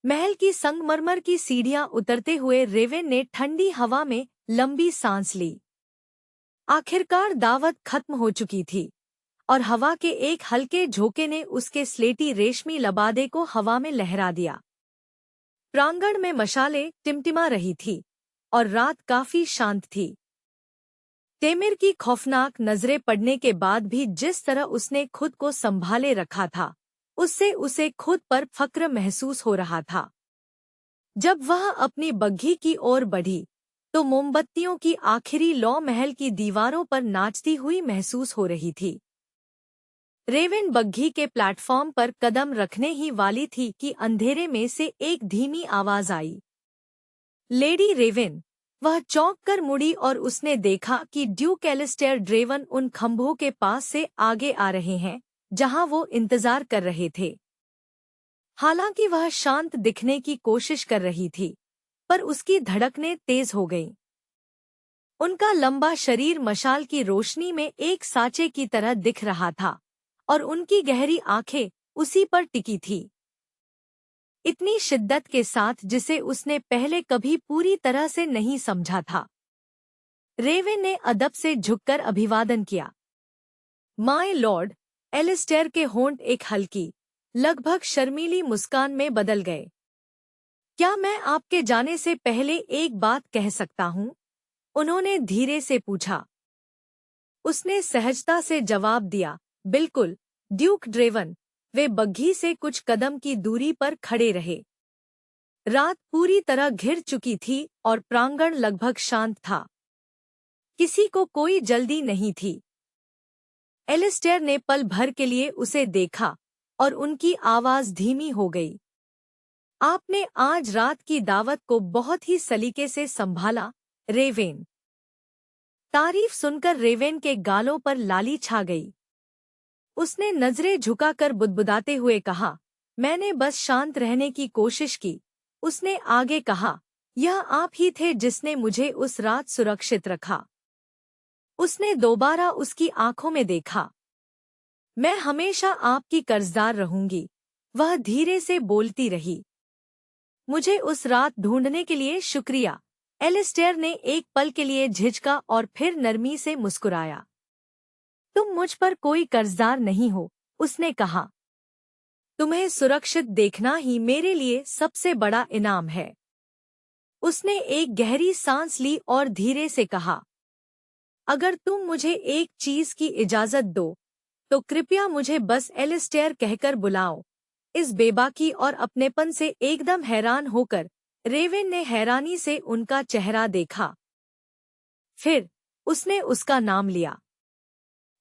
महल की संगमरमर की सीढ़ियां उतरते हुए रेवेन ने ठंडी हवा में लंबी सांस ली। आखिरकार दावत खत्म हो चुकी थी और हवा के एक हल्के झोंके ने उसके स्लेटी रेशमी लबादे को हवा में लहरा दिया। प्रांगण में मशालें टिमटिमा रही थी और रात काफी शांत थी। तेमिर की खौफनाक नजरें पड़ने के बाद भी जिस तरह उसने खुद को संभाले रखा था, उससे उसे खुद पर फक्र महसूस हो रहा था। जब वह अपनी बग्घी की ओर बढ़ी तो मोमबत्तियों की आखिरी लौ महल की दीवारों पर नाचती हुई महसूस हो रही थी। रेवेन बग्घी के प्लेटफॉर्म पर कदम रखने ही वाली थी कि अंधेरे में से एक धीमी आवाज आई, लेडी रेवेन। वह चौंक कर मुड़ी और उसने देखा कि ड्यूक एलिस्टेयर ड्रेवन उन खंभों के पास से आगे आ रहे हैं जहां वो इंतजार कर रहे थे। हालांकि वह शांत दिखने की कोशिश कर रही थी, पर उसकी धड़कनें तेज हो गईं। उनका लंबा शरीर मशाल की रोशनी में एक साँचे की तरह दिख रहा था और उनकी गहरी आंखें उसी पर टिकी थी, इतनी शिद्दत के साथ जिसे उसने पहले कभी पूरी तरह से नहीं समझा था। रेवेन ने अदब से झुककर अभिवादन किया। My Lord. एलिस्टेयर के होंठ एक हल्की, लगभग शर्मीली मुस्कान में बदल गए। क्या मैं आपके जाने से पहले एक बात कह सकता हूँ? उन्होंने धीरे से पूछा। उसने सहजता से जवाब दिया, बिल्कुल ड्यूक ड्रेवन। वे बग्घी से कुछ कदम की दूरी पर खड़े रहे। रात पूरी तरह घिर चुकी थी और प्रांगण लगभग शांत था। किसी को कोई जल्दी नहीं थी। एलिस्टेयर ने पल भर के लिए उसे देखा और उनकी आवाज धीमी हो गई। आपने आज रात की दावत को बहुत ही सलीके से संभाला, रेवेन। तारीफ सुनकर रेवेन के गालों पर लाली छा गई। उसने नजरें झुकाकर बुदबुदाते हुए कहा, मैंने बस शांत रहने की कोशिश की। उसने आगे कहा, यह आप ही थे जिसने मुझे उस रात सुरक्षित रखा। उसने दोबारा उसकी आंखों में देखा। मैं हमेशा आपकी कर्जदार रहूंगी, वह धीरे से बोलती रही। मुझे उस रात ढूंढने के लिए शुक्रिया। एलिस्टेयर ने एक पल के लिए झिझका और फिर नरमी से मुस्कुराया। तुम मुझ पर कोई कर्जदार नहीं हो, उसने कहा। तुम्हें सुरक्षित देखना ही मेरे लिए सबसे बड़ा इनाम है। उसने एक गहरी सांस ली और धीरे से कहा, अगर तुम मुझे एक चीज की इजाजत दो तो कृपया मुझे बस एलिस्टेयर कहकर बुलाओ। इस बेबाकी और अपनेपन से एकदम हैरान होकर रेवेन ने हैरानी से उनका चेहरा देखा। फिर उसने उसका नाम लिया,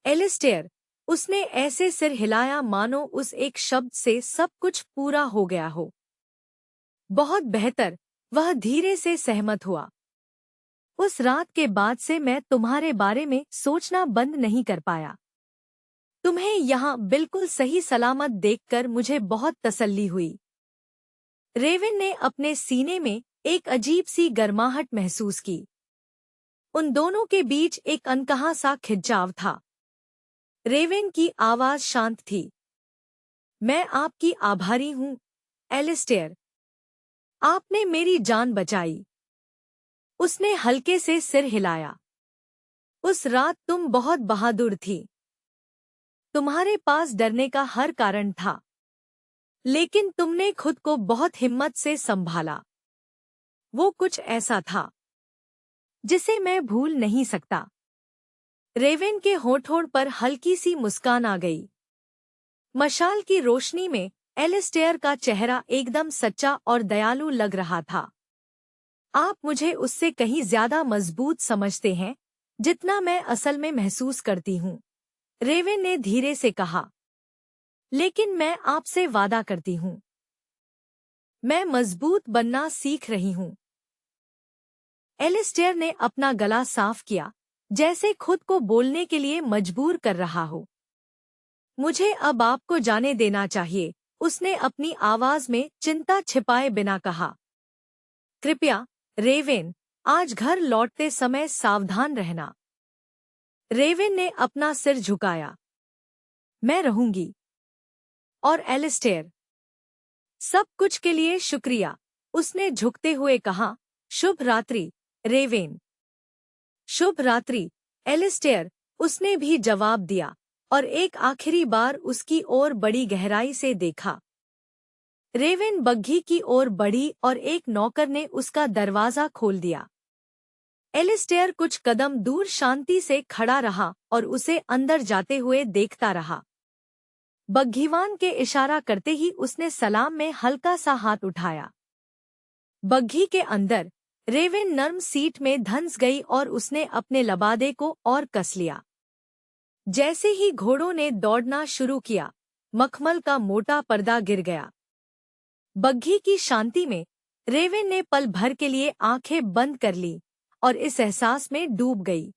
एलिस्टेयर। उसने ऐसे सिर हिलाया मानो उस एक शब्द से सब कुछ पूरा हो गया हो। बहुत बेहतर, वह धीरे से सहमत हुआ। उस रात के बाद से मैं तुम्हारे बारे में सोचना बंद नहीं कर पाया। तुम्हें यहाँ बिल्कुल सही सलामत देखकर मुझे बहुत तसल्ली हुई। रेवेन ने अपने सीने में एक अजीब सी गर्माहट महसूस की। उन दोनों के बीच एक अनकहा सा खिंचाव था। रेवेन की आवाज शांत थी, मैं आपकी आभारी हूँ, एलिस्टेयर। आपने मेरी जान बचाई। उसने हल्के से सिर हिलाया। उस रात तुम बहुत बहादुर थी। तुम्हारे पास डरने का हर कारण था, लेकिन तुमने खुद को बहुत हिम्मत से संभाला। वो कुछ ऐसा था जिसे मैं भूल नहीं सकता। रेवेन के होठों पर हल्की सी मुस्कान आ गई। मशाल की रोशनी में एलिस्टेयर का चेहरा एकदम सच्चा और दयालु लग रहा था। आप मुझे उससे कहीं ज्यादा मजबूत समझते हैं जितना मैं असल में महसूस करती हूँ, रेवेन ने धीरे से कहा। लेकिन मैं आपसे वादा करती हूँ, मैं मजबूत बनना सीख रही हूँ। एलिस्टेयर ने अपना गला साफ किया, जैसे खुद को बोलने के लिए मजबूर कर रहा हो। मुझे अब आपको जाने देना चाहिए, उसने अपनी आवाज में चिंता छिपाए बिना कहा। कृपया रेवेन, आज घर लौटते समय सावधान रहना। रेवेन ने अपना सिर झुकाया। मैं रहूंगी। और एलिस्टेयर, सब कुछ के लिए शुक्रिया, उसने झुकते हुए कहा। शुभ रात्रि, रेवेन। शुभ रात्रि, एलिस्टेयर, उसने भी जवाब दिया और एक आखिरी बार उसकी ओर बड़ी गहराई से देखा। रेवेन बग्घी की ओर बढ़ी और एक नौकर ने उसका दरवाजा खोल दिया। एलिस्टेयर कुछ कदम दूर शांति से खड़ा रहा और उसे अंदर जाते हुए देखता रहा। बग्घीवान के इशारा करते ही उसने सलाम में हल्का सा हाथ उठाया। बग्घी के अंदर रेवेन नर्म सीट में धंस गई और उसने अपने लबादे को और कस लिया। जैसे ही घोड़ों ने दौड़ना शुरू किया, मखमल का मोटा पर्दा गिर गया। बग्घी की शांति में रेवेन ने पल भर के लिए आंखें बंद कर ली और इस एहसास में डूब गई